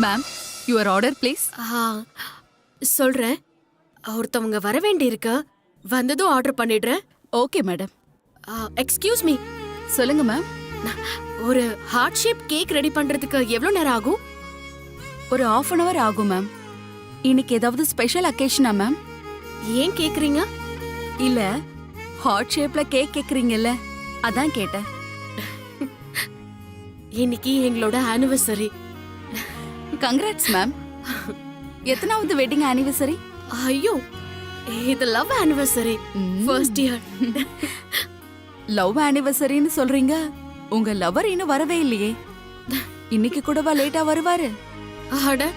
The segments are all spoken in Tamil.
Ma'am your order please. சொல்றேன். ஒருத்தவங்க வர வேண்டி இருக்கு. வந்ததும் ஆர்டர் பண்ணிடுறேன். Okay madam. Excuse me. சொல்லுங்க மேம். ஒரு ஹார்ட் ஷேப் கேக் ரெடி பண்றதுக்கு எவ்வளவு நேரம் ஆகும்? ஒரு 1/2 hour ஆகும் மேம். இன்னைக்கு ஏதாவது ஸ்பெஷல் அக்கேஷனா மேம்? ஏன் கேக்குறீங்க? இல்ல ஹார்ட் ஷேப்ல கேக் கேக்குறீங்கல்ல அதான் கேட்டேன். இன்னைக்கு எங்களோட ஆனிவர்சரி. Congrats ma'am. எத்தனாவது வெட்டிங் ஆனிவர்சரி? ஐயோ, இது love anniversary. First year. Love ஆனிவர்சரின்னு சொல்றீங்க, உங்க லவர் இன்னும் வரவே இல்லையே. இன்னைக்கு கூடவா லேட்டா வருவாரு? அட,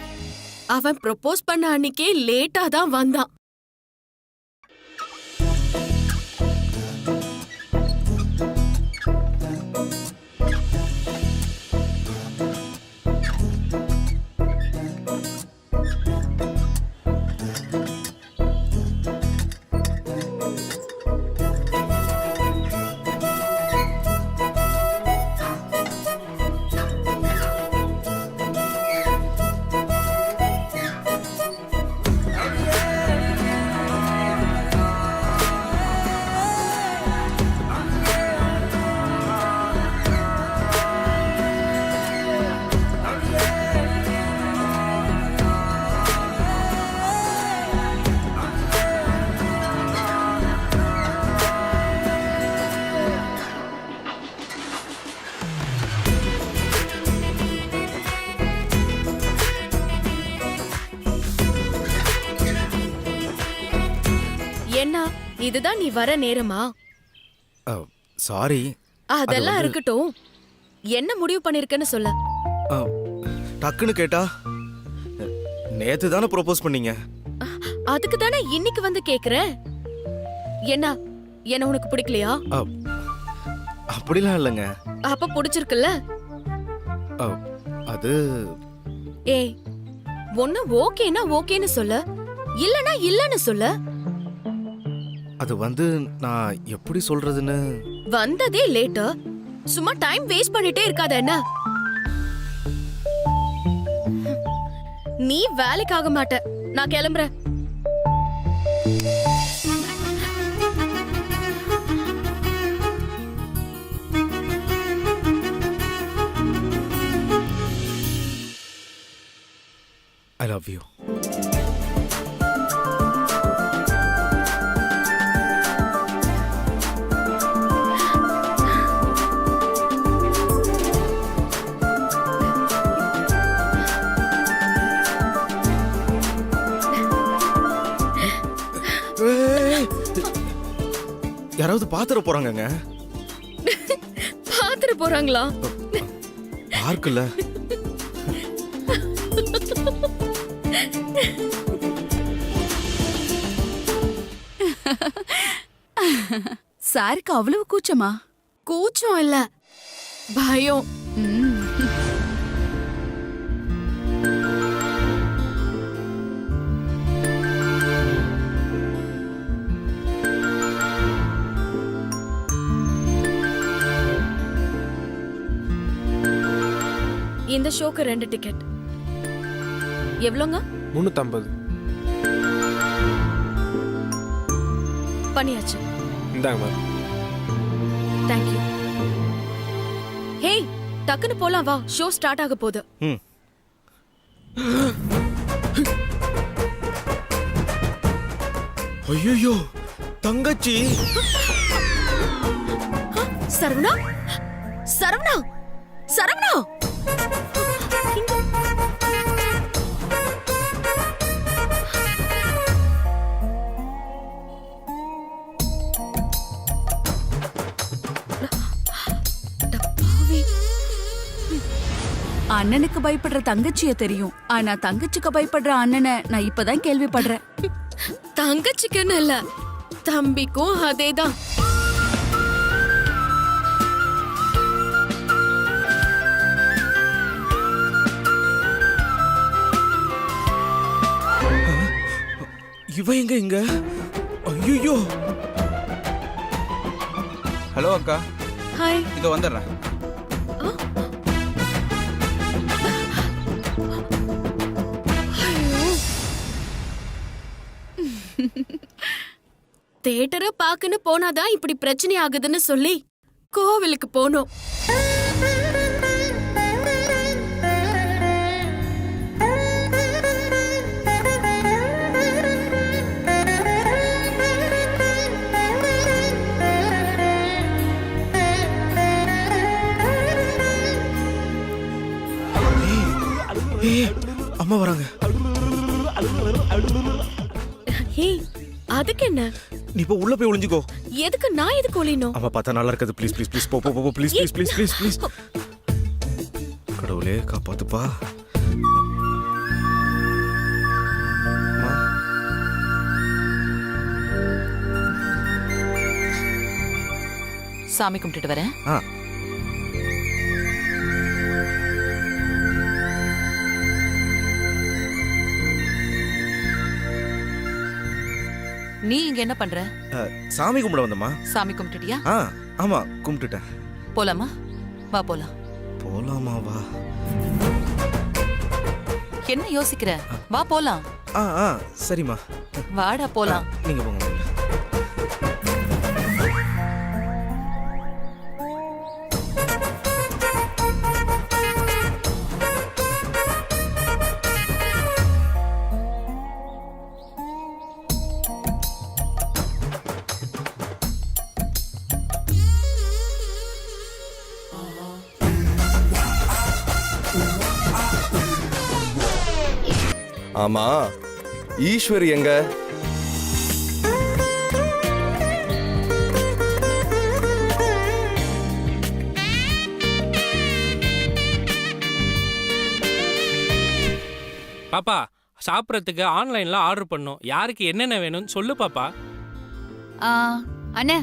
அவன் ப்ரொபோஸ் பண்ண அன்னைக்கே லேட்டா தான் வந்தான். என்ன, இதுதான் நீ வர நேரமா? சாரி. அதெல்லாம் இருக்கட்டும். என்ன முடிவு பண்ணிருக்கன்னு சொல்ல. டக்குன்னு கேட்டா, நேத்து தானே ப்ரோபோஸ் பண்ணீங்க. அதுக்கு தானே இன்னைக்கு வந்து கேக்குறேன். என்ன உனக்கு பிடிக்கலையா? அப்படிலாம் இல்லைங்க. அப்ப பிடிச்சிருக்குல்ல? அது ஏய், ஒண்ணு ஓகேனா ஓகேன்னு சொல்ல, இல்லனா இல்லன்னு சொல்ல. அது வந்து நான் எப்படி சொல்றதுன்னு. வந்ததே லேட்டா, சும்மா டைம் வேஸ்ட் பண்ணிட்டே இருக்காத. என்ன, நீ வேலைக்காக மாட்ட. நான் கிளம்புறேன். I love you. யாராவது பாத்துற போறாங்கங்க. பாத்துற போறாங்களா? பார்க்கல. சாருக்கு அவ்வளவு கூச்சமா? கூச்சம் இல்ல, பயம். இந்த ஷோக்கு 2 டிக்கெட். எவ்வளோங்க? 350. பண்ணியாச்சு. இந்தாங்க மேம். தேங்க்யூ. ஹேய், டக்குன்னு போலாம் வா, ஷோ ஸ்டார்ட் ஆக போகுது. ஐயோ, தங்கச்சி. சரவணா, சரவணா, சரவணா. அண்ணனுக்கு பயப்படுற தங்கச்சிய தெரியும், ஆனா தங்கச்சிக்கு பயப்படுற அண்ணனை நான் இப்பதான் கேள்விப்படுறேன். தங்கச்சிக்குன்னு இல்ல, தம்பிக்கும் அதேதான். இவ எங்க இங்க? ஐயோ. ஹலோ அக்கா. ஹாய். இதோ வந்துடுறேன். தியேட்டரை பாக்குன்னு போனாதான் இப்படி பிரச்சனை ஆகுதுன்னு சொல்லி கோவிலுக்கு போனோம். ஏய், அம்மா வராங்க. ஹே, அதுக்கு என்ன? நீ இப்போ உள்ள போய் ஒளிஞ்சுக்கோ. எதுக்கு நான் எதுக்கு ஒளியணும்? அம்மா பார்த்தா நல்லா இருக்காது. ப்ளீஸ் ப்ளீஸ் ப்ளீஸ் போ போ போ please please please please please. கடவுளே காப்பாத்துப்பா. அம்மா. சாமி கும்பிட்டுட்டு வரேன். ஆ. நீ இங்க என்ன பண்ற? சாமி கும்பிட வந்தம்மா. சாமி கும்பிட்டுட்டியா? ஆ ஆமா கும்பிட்டுட்டேன். போலாமா? வா போலாம். போலாமா? வா. என்ன யோசிக்கிற? வா போலாம். ஆ ஆ சரிம்மா. வாடா போலாம். நீங்க போங்க. ஆமா, ஈஸ்வரி எங்க? பாப்பா, சாப்பிட்றதுக்கு ஆன்லைன்ல ஆர்டர் பண்ணோம். யாருக்கு என்னென்ன வேணும்னு சொல்லு பாப்பா. அண்ணா,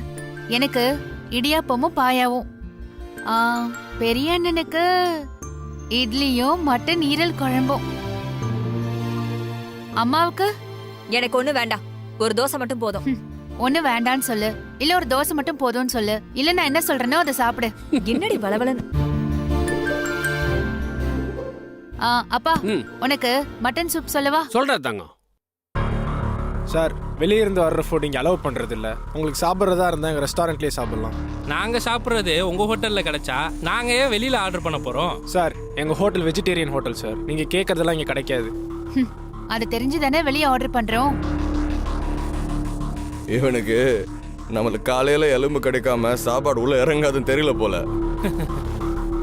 எனக்கு இடியாப்பமும் பாயாவும். பெரிய அண்ணனுக்கு இட்லியும் மட்டன் ஈரல் குழம்பும். அம்மாவுக்கு எனக்கு ஒண்ணு வேண்டாம், ஒரு தோசை மட்டும் போதும். ஒண்ணு வேண்டான்னு சொல்லு, இல்ல ஒரு தோசை மட்டும் போதும்னு சொல்லு, இல்ல நான் என்ன சொல்றேனோ அதை சாப்பிடு. என்னடி வளவலன்னு. அப்பா, உனக்கு மட்டன் சூப் சொல்லவா? சொல்றதாங்க சார். வெளியே இருந்து வர்ற ஃபுட் இங்கே அலோவ் பண்ணுறது இல்லை. உங்களுக்கு சாப்பிட்றதா இருந்தால் எங்கள் ரெஸ்டாரண்ட்லேயே சாப்பிட்லாம். நாங்க சாப்பிட்றது உங்க ஹோட்டல்ல கிடைச்சா நாங்க ஏன் வெளியில ஆர்டர் பண்ண போறோம்? சார், எங்கள் ஹோட்டல் வெஜிடேரியன் ஹோட்டல் சார். நீங்கள் கேட்குறதெல்லாம் இங்கே கிடைக்காது. அது தெரிஞ்சுதானே வெளியே ஆர்டர் பண்றோம். இவனுக்கு நம்மளுக்கு காலையில எலும்பு கிடைக்காம சாப்பாடு உள்ள இறங்காதுன்னு தெரியல போல.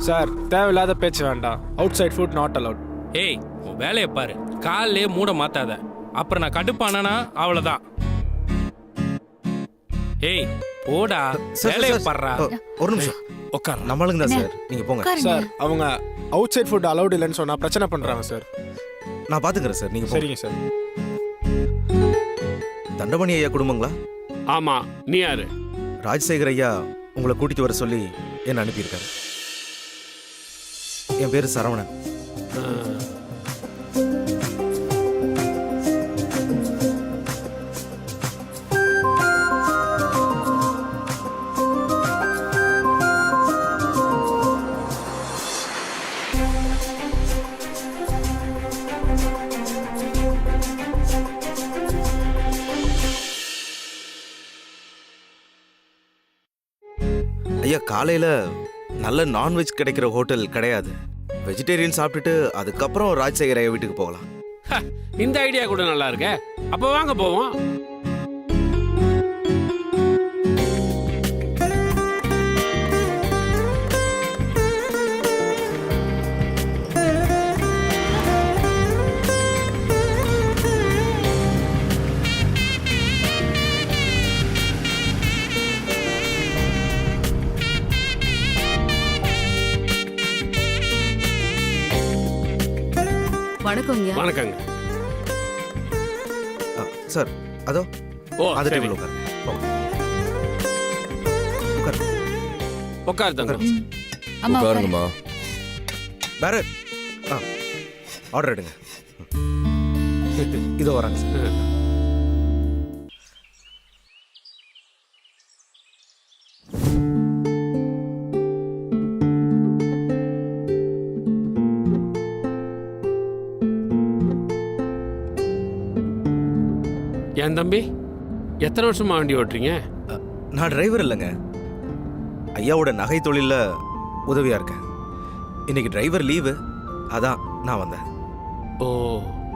சார், தேவையில்லாத பேச்சு வேண்டாம். Outside food not allowed. ஏய், உன் வேலையை பாரு. காலையே மூட மாத்தாத, அப்புறம் நான் கடுப்பானா அவ்வளவுதான். ஏய் போடா, வேலையை பாடுறா. ஒரு நிமிஷம் உட்கார். நம்மளுங்க தான் சார். நீங்க போங்க. சார், அவங்க அவுட் சைட் ஃபுட் அலவுட் இல்லைன்னு சொன்னா பிரச்சனை பண்றாங்க சார். நான் பாத்துக்கிறேன் சார். நீங்க போங்க. சரிங்க சார். தண்டமணி ஐயா குடும்பங்களா? ஆமா, நீ யாரு? ராஜசேகர் ஐயா உங்களை கூட்டிட்டு வர சொல்லி என்ன அனுப்பியிருக்காரு. என் பேரு சரவணன். ஐயா, காலையில நல்ல நான்வெஜ் கிடைக்கிற ஹோட்டல் கிடையாது. வெஜிடேரியன் சாப்பிட்டுட்டு அதுக்கப்புறம் ராஜசேகர் ஐயா வீட்டுக்கு போகலாம். இந்த ஐடியா கூட நல்லா இருக்கே. அப்ப வாங்க போவோம். வணக்கங்க. வணக்கங்க. சார், அதோ ஓ, அது சரி. டேபிள் உட்காருங்க. போங்க. உட்காருங்க. உட்காரு தங்கம். அம்மா உட்காரு. உட்காருங்கம்மா. பேரட், ஆர்டர் எடுங்க. இதோ வராங்க சார். என் தம்பி எத்தனை வருஷமா வண்டி ஓட்டுறீங்க? நான் டிரைவர் இல்லைங்க, ஐயாவோட நகை தொழிலில் உதவியாக இருக்கேன். இன்னைக்கு டிரைவர் லீவு, அதான் நான் வந்தேன். ஓ,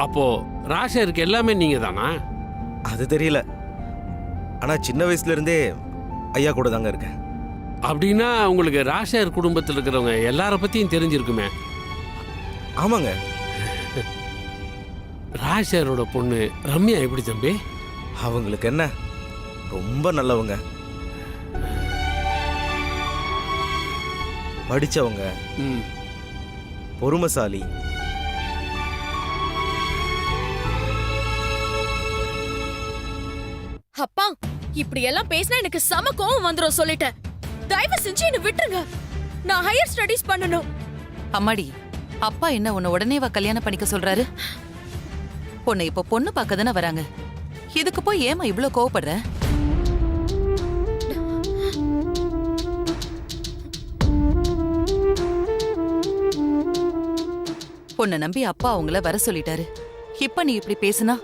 அப்போ ராஷருக்கு எல்லாமே நீங்க தானா? அது தெரியல, ஆனால் சின்ன வயசுலேருந்தே ஐயா கூட தாங்க இருக்கேன். அப்படின்னா உங்களுக்கு ராஷர் குடும்பத்தில் இருக்கிறவங்க எல்லார பத்தியும் தெரிஞ்சிருக்குமே. ஆமாங்க. ராஷரோட பொண்ணு ரம்யா எப்படி தம்பி? அவங்களுக்கு என்ன, ரொம்ப நல்லவங்க, படிச்சவங்க, ம். பொறுமைசாலி. அப்பா இப்படி எல்லாம் பேசினா எனக்கு செம கோவம் வந்துரும் சொல்லிட்டேன். தயவு செஞ்சு என்ன விட்டுருங்க. நான் ஹையர் ஸ்டடீஸ் பண்ணணும். அம்மாடி, அப்பா என்ன உன்னை உடனேவா கல்யாணம் பண்ணிக்க சொல்றாரு? பொண்ணு இப்ப பொண்ணு பார்க்க தானே வராங்க, இதுக்கு போய் ஏமா இவ்ளோ கோவப்படுற? பொண்ணை நம்பி அப்பா அவங்கள வர சொல்லிட்டாரு. இப்ப நீ இப்படி பேசுனா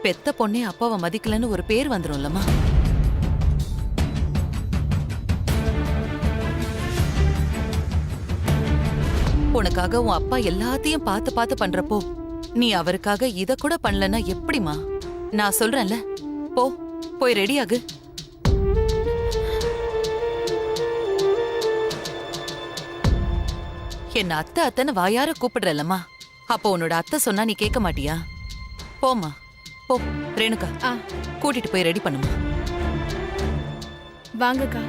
பெத்த பொண்ணே அப்பாவை மதிக்கலன்னு ஒரு பேர் வந்துரும்லம்மா. உனக்காக உன் அப்பா எல்லாத்தையும் பார்த்து பார்த்து பண்றப்போ நீ அவருக்காக இத கூட பண்ணலன்னா எப்படிமா? நான் சொல்றேன்ல, போ போய் ரெடி ஆகு. என்ன அத்தை அத்தைன்னு வாயார கூப்பிடுறல்லம்மா, அப்போ உன்னோட அத்தை சொன்னா நீ கேட்க மாட்டியா? போம்மா போ. ரேணுகா, கூட்டிட்டு போய் ரெடி பண்ணுமா. வாங்கக்கா.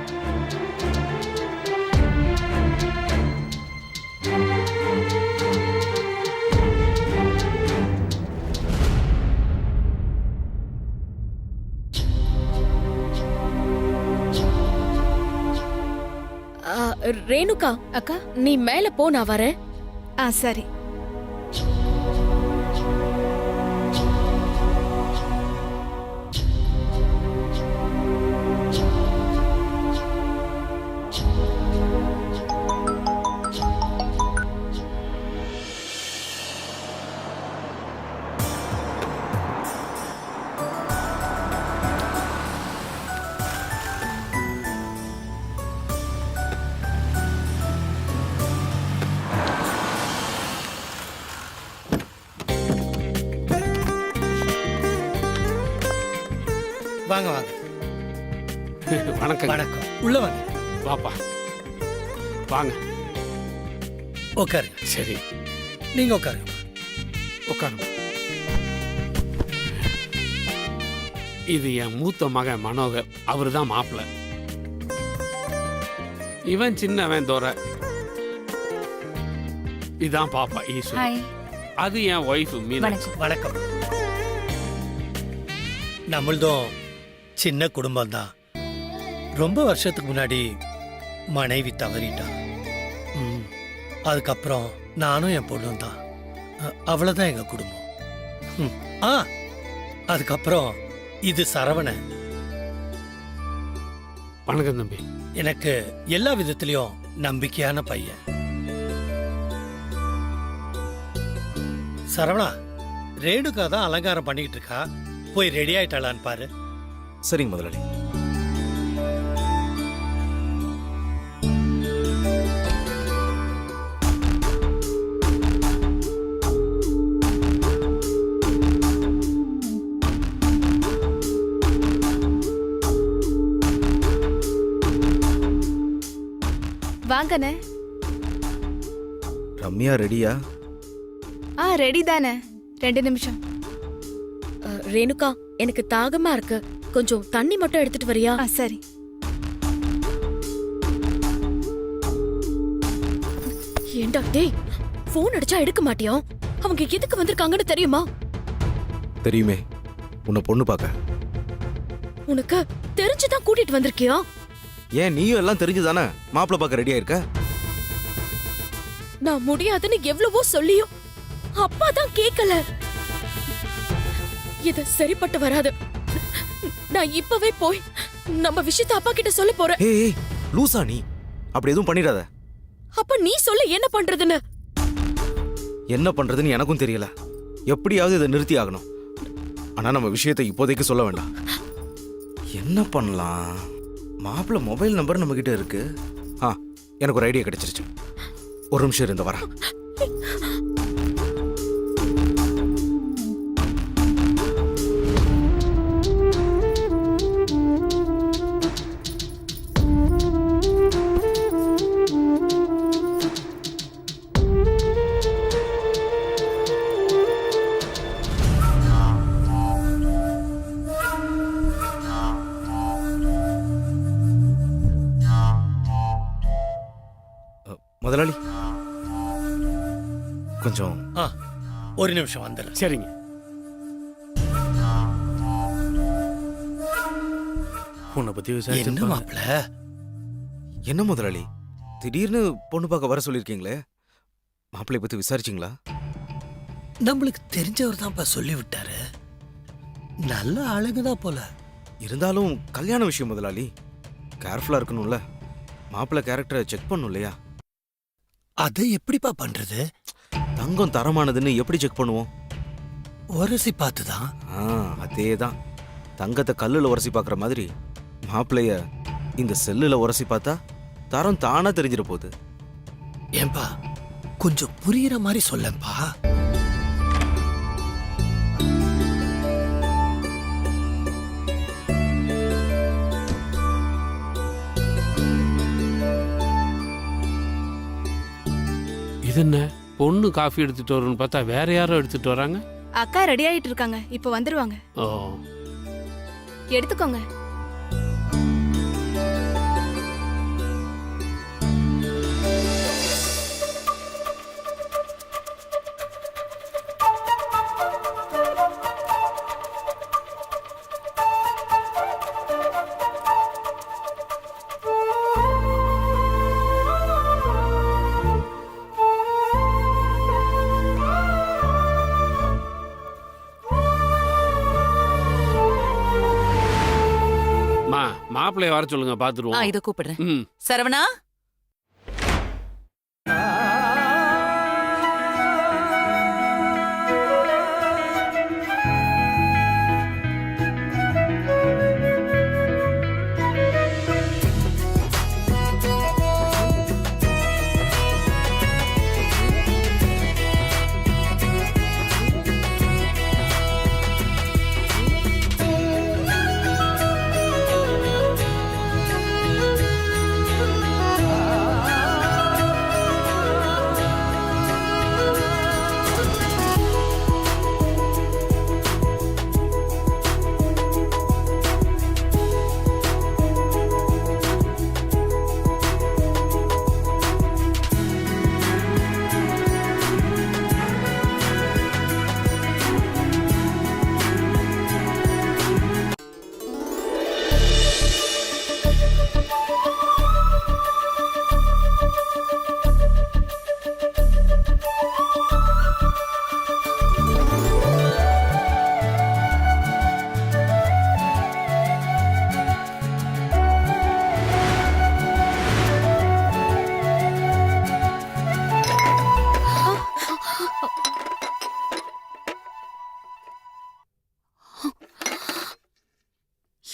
ரேணுகா அக்கா, நீ மேல போ, நான் வரேன். சரி. வாங்க வாங்க. வணக்கம். வணக்கம். உள்ள வாங்க. வாப்பா வாங்க. உட்காருங்க. சரி, நீங்க உட்காருங்க. உட்காருங்க. இது என் மூத்த மகன் மனோகர், அவரு தான் மாப்பிள்ள. இவன் சின்னவன் தோர. இதான் பாப்பா ஈஸ்வரி. ஹாய். அது என் ஒய்ஃப் மீனாட்சி. வணக்கம். நம்மளதும் சின்ன குடும்பம் தான். ரொம்ப வருஷத்துக்கு முன்னாடி மனைவி தவறிட்டா. அதுக்கப்புறம் நானும் என் பொண்ணும் தான். அவ்வளவுதான் எங்க குடும்பம். அதுக்கப்புறம் இது சரவணன். வணக்கம் தம்பி. எனக்கு எல்லா விதத்திலையும் நம்பிக்கையான பையன். சரவணா, ரேணுகா தான் அலங்காரம் பண்ணிக்கிட்டு இருக்கா, போய் ரெடி ஆயிட்டாளான்னு பாரு. சரிங்க முதலாளி. வாங்கண்ணே. ரம்யா ரெடியா? ரெடி தானே. 2 நிமிஷம். ரேணுகா, எனக்கு தாகமா இருக்கு, கொஞ்சம் தண்ணி மட்டும் எடுத்துட்டு வரியா? சரி. ஏண்டா டேய், போன் அடிச்சா எடுக்க மாட்டியா? அவங்க எதுக்கு வந்திருக்காங்கன்னு தெரியுமா? தெரியுமே, உன்னை பொண்ணு பார்க்க. உனக்கு தெரிஞ்சுதான் கூட்டிட்டு வந்திருக்கியா? ஏன் நீயும் எல்லாம் தெரிஞ்சுதானே மாப்பிள்ளை பார்க்க ரெடியா இருக்க? நான் முடியாதுன்னு எவ்வளவோ சொல்லியும் அப்பா தான் கேட்கல. இது சரிப்பட்டு வராது. நான் இப்பவே போய் நம்ம விஷயத்தை அப்பா கிட்ட சொல்ல போறேன். ஏய் லூசா நீ, அப்படி எதுவும் பண்ணிடாத. அப்ப நீ சொல்லு என்ன பண்றதுன்னு. என்ன பண்றதுன்னு எனக்கும் தெரியல, எப்படியாவது இதை நிறுத்தி ஆகணும். ஆனா நம்ம விஷயத்தை இப்போதைக்கு சொல்ல வேண்டாம். என்ன பண்ணலாம்? மாப்பிள்ளை மொபைல் நம்பர் நம்ம கிட்ட இருக்கு. எனக்கு ஒரு ஐடியா கிடைச்சிருச்சு. ஒரு நிமிஷம் இருந்த வரேன். முதலாளி கொஞ்சம் ஒரு நிமிஷம் வந்துடுறேன். சரிங்க. உன்னை பத்தி என்ன விசாரிச்சு மாப்பிள்ள? என்ன முதலாளி திடீர்னு பொண்ணு பார்க்க வர சொல்லியிருக்கீங்களே, மாப்பிள்ளைய பத்தி விசாரிச்சிங்களா? நம்மளுக்கு தெரிஞ்சவர் தான்ப்பா சொல்லி விட்டாரு. நல்ல ஆளுங்கதான் போல. இருந்தாலும் கல்யாண விஷயம் முதலாளி, கேர்ஃபுல்லா இருக்கணும்ல. மாப்பிள்ளை கேரக்டரை செக் பண்ணும் இல்லையா? அதை எப்படிப்பா பண்றது? தங்கம் தரமானதுன்னு எப்படி செக் பண்ணுவோம்? உரசி பார்த்துதான். அதேதான். தங்கத்தை கல்லுல உரசி பார்க்குற மாதிரி மாப்பிள்ளைய இந்த செல்லுல உரசி பார்த்தா தரம் தானா தெரிஞ்சிட போகுது. ஏன்பா கொஞ்சம் புரியுற மாதிரி சொல்லப்பா. இது என்ன பொண்ணு காஃபி எடுத்துட்டு வரணும்னு பார்த்தா வேற யாரோ எடுத்துட்டு வராங்க. அக்கா ரெடி ஆயிட்டு இருக்காங்க, இப்போ வந்துருவாங்க. ஓ, எடுத்துக்கோங்க. மாப்பிள்ளைய வர சொல்லுங்க, பாத்துருவோம். இத கூப்பிடுறேன். ம். சரவணா,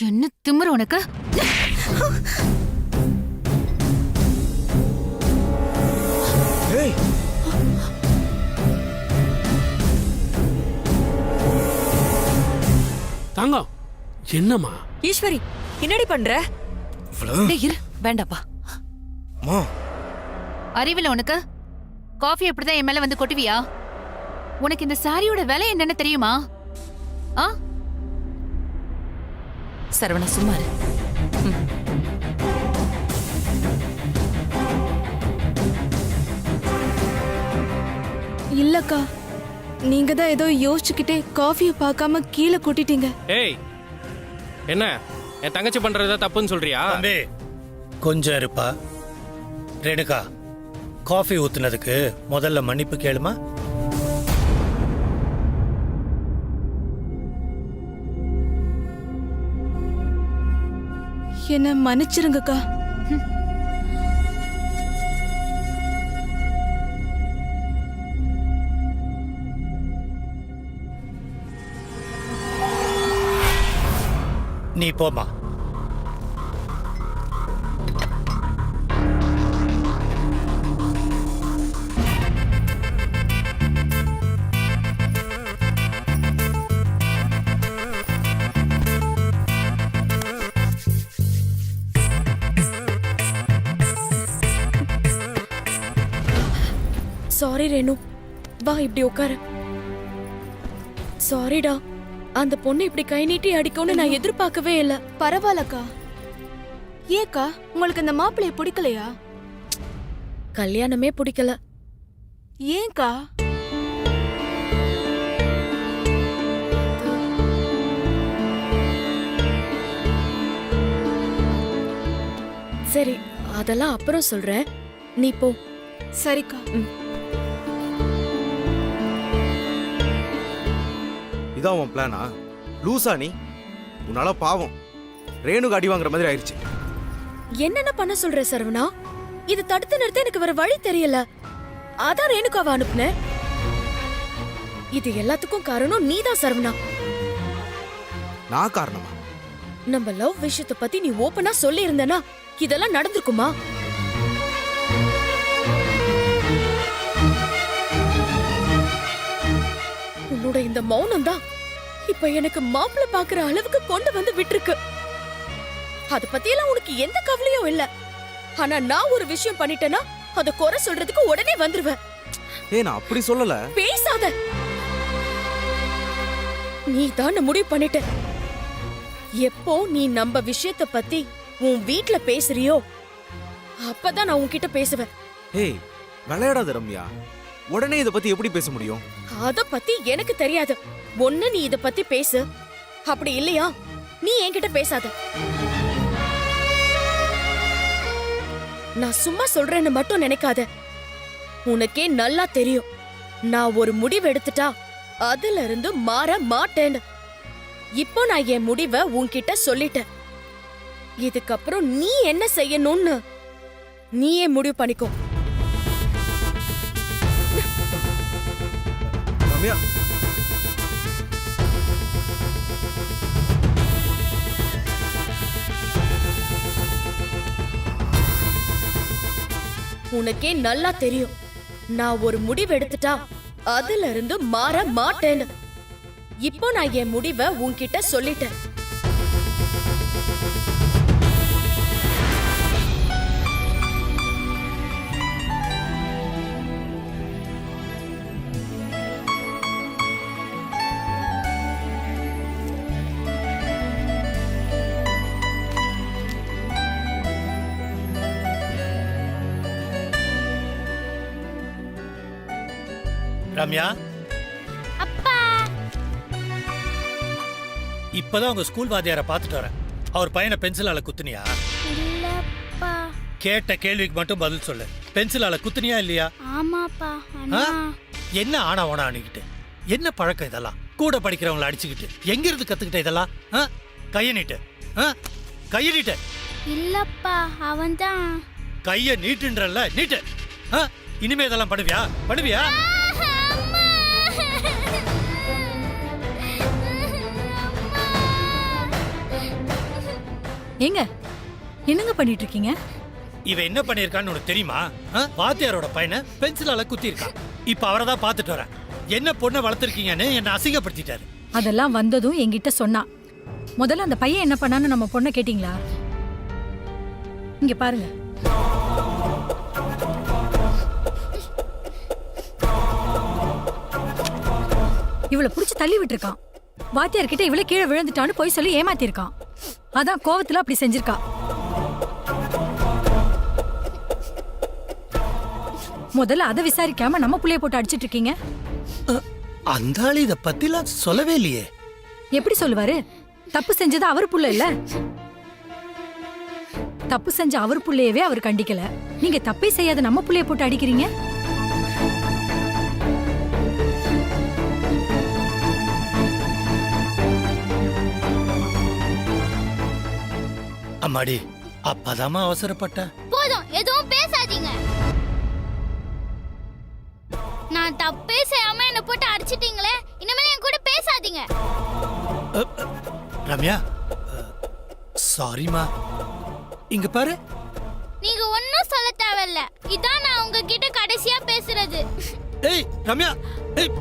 என்ன திமிரு உனக்கு? தங்கம் என்னம்மா? ஈஸ்வரி என்னடி பண்ற? டேய் இரு, வேண்டாப்பா. அறிவில உனக்கு? காஃபி எப்படிதான் என் மேல வந்து கொட்டுவியா? உனக்கு இந்த சாரியோட விலை என்னன்னு தெரியுமா? சரவணா சும்மா இரு. இல்லக்கா, நீங்க தான் ஏதோ யோசிச்சுக்கிட்டே காஃபியை பார்க்காம கீழே கொட்டிட்டீங்க. ஏய், என்ன என் தங்கச்சி பண்றதா தப்புன்னு சொல்றியா? தம்பி கொஞ்சம் இருப்பா. ரேணுகா, காஃபி ஊத்துனதுக்கு முதல்ல மன்னிப்பு கேளுமா. என்ன மன்னிச்சிருங்கக்கா. நீ போமா. சாரி ரேணு, வா இப்படி உட்காரு. சாரிடா, அந்த பொண்ணு இப்படி கை நீட்டி அடிக்கும்னு நான் எதிர்பார்க்கவே இல்ல. பரவாயில்லக்கா. ஏக்கா உங்களுக்கு இந்த மாப்பிள்ளைய பிடிக்கலையா? கல்யாணமே பிடிக்கல. ஏன்க்கா? சரி, அதெல்லாம் அப்புறம் சொல்றேன். நீ போ. சரிக்கா. இதான் உன் பிளானா? லூசா நீ? உன்னால பாவம் ரேணுக்கு அடி வாங்குற மாதிரி ஆயிடுச்சு. என்னென்ன பண்ண சொல்ற சரவணா? இது தடுத்து நிறுத்த எனக்கு வேற வழி தெரியல. அதான் ரேணுகாவை அனுப்புனேன். இது எல்லாத்துக்கும் காரணம் நீதான் சரவணா. நான் காரணமா? நம்ம லவ் விஷயத்தை பத்தி நீ ஓபனா சொல்லி இருந்தனா இதெல்லாம் நடந்திருக்குமா? உன்னோட இந்த மௌனம் தான் இப்ப எனக்கு மாப்பிள்ளை பாக்குற அளவுக்கு கொண்டு வந்து விட்டுருக்கு. அத பத்தி எல்லாம் உனக்கு எந்த கவலையும் இல்ல. ஆனா நான் ஒரு விஷயம் பண்ணிட்டேன்னா அத குறை சொல்றதுக்கு உடனே வந்துருவேன். நான் அப்படி சொல்லல. பேசாத. நீ தான் முடிவு பண்ணிட்ட. எப்போ நீ நம்ம விஷயத்த பத்தி உன் வீட்ல பேசுறியோ அப்பதான் நான் உன்கிட்ட பேசுவேன். ஏய், விளையாடாத ரம்யா. உடனே இத பத்தி எப்படி பேச முடியும்? அத பத்தி எனக்கு தெரியாது. ஒண்ணு நீ இத பத்தி பேசு, அப்படி இல்லையா நீ என்கிட்ட பேசாத. நான் சும்மா சொல்றேன்னு மட்டும் நினைக்காத. உனக்கே நல்லா தெரியும் நான் ஒரு முடிவு எடுத்துட்டா அதுல இருந்து மாற மாட்டேன்னு. இப்போ நான் என் முடிவை உன்கிட்ட சொல்லிட்டேன். இதுக்கப்புறம் நீ என்ன செய்யணும்னு நீயே முடிவு பண்ணிக்கோ. ரம்யா, உனக்கே நல்லா தெரியும் நான் ஒரு முடிவு எடுத்துட்டா அதுல இருந்து மாற மாட்டேன்னு. இப்போ நான் என் முடிவை உன்கிட்ட சொல்லிட்டேன். ரம்யா, அப்பா, இப்பதான் உங்க ஸ்கூல் வாத்தியாரை பார்த்துட்டு வரேன். அவர் பையனை பென்சிலால குத்துனியா? இல்லப்பா. கேட்ட கேள்விக்கு மட்டும் பதில் சொல்லு. பென்சிலால குத்துனியா இல்லையா? ஆமாப்பா. ஆ? என்ன ஆனா ஓனா அணிக்கிட்டு என்ன பழக்கம் இதெல்லாம்? கூட படிக்கிறவங்களை அடிச்சுக்கிட்டு எங்க இருந்து கத்துக்கிட்ட இதெல்லாம்? கைய நீட்டு. கைய நீட்டு. இல்லப்பா, அவன்தான். கைய நீட்டுன்றல்ல, நீட்டு. இனிமே இதெல்லாம் பண்ணுவியா? பண்ணுவியா? ஏங்க என்னங்க பண்ணிட்டு இருக்கீங்க? இவ என்ன பண்ணிருக்கான்னு உனக்கு தெரியுமா? வாத்தியாரோட பையனை பென்சிலால குத்தி இருக்கான். இப்ப அவரை தான் பாத்துட்டு வரேன். என்ன பொண்ணை வளர்த்திருக்கீங்கன்னு என்ன அசிங்கப்படுத்திட்டாரு. அதெல்லாம் வந்ததும் என்கிட்ட சொன்னா. முதல்ல அந்த பையன் என்ன பண்ணான்னு நம்ம பொண்ணை கேட்டீங்களா? இங்க பாருங்க. இவளை புடிச்சு தள்ளி விட்டுருக்கான். வாத்தியார் கிட்ட இவளை கீழே விழுந்துட்டான்னு போய் சொல்லி ஏமாத்திருக்கான். அதான் கோவத்துல அப்படி செஞ்சிருக்கா. முதல்ல அதை விசாரிக்காம நம்ம புள்ளைய போட்டு அடிச்சிட்டு இருக்கீங்க. அந்த ஆளு இத பத்திலாம் சொல்லவே இல்லையே. எப்படி சொல்லுவாரு? தப்பு செஞ்சது அவர் புள்ள இல்ல. தப்பு செஞ்ச அவர் புள்ளையவே அவர் கண்டிக்கல. நீங்க தப்பே செய்யாத நம்ம புள்ளைய போட்டு அடிக்கிறீங்க. அம்மாடி, அப்பதாமா அவசரப்பட்ட. போதும், எதுவும் பேசாதீங்க. நான் தப்பே செய்யாம என்ன போட்டு அடிச்சிட்டீங்களே, இனிமே என் கூட பேசாதீங்க. ரம்யா, சாரிமா. இங்க பாரு. நீங்க ஒன்னும் சொல்ல தேவையில்ல. இதான் நான் உங்ககிட்ட கடைசியா பேசுறது. ஏய் ரம்யா, ஏய்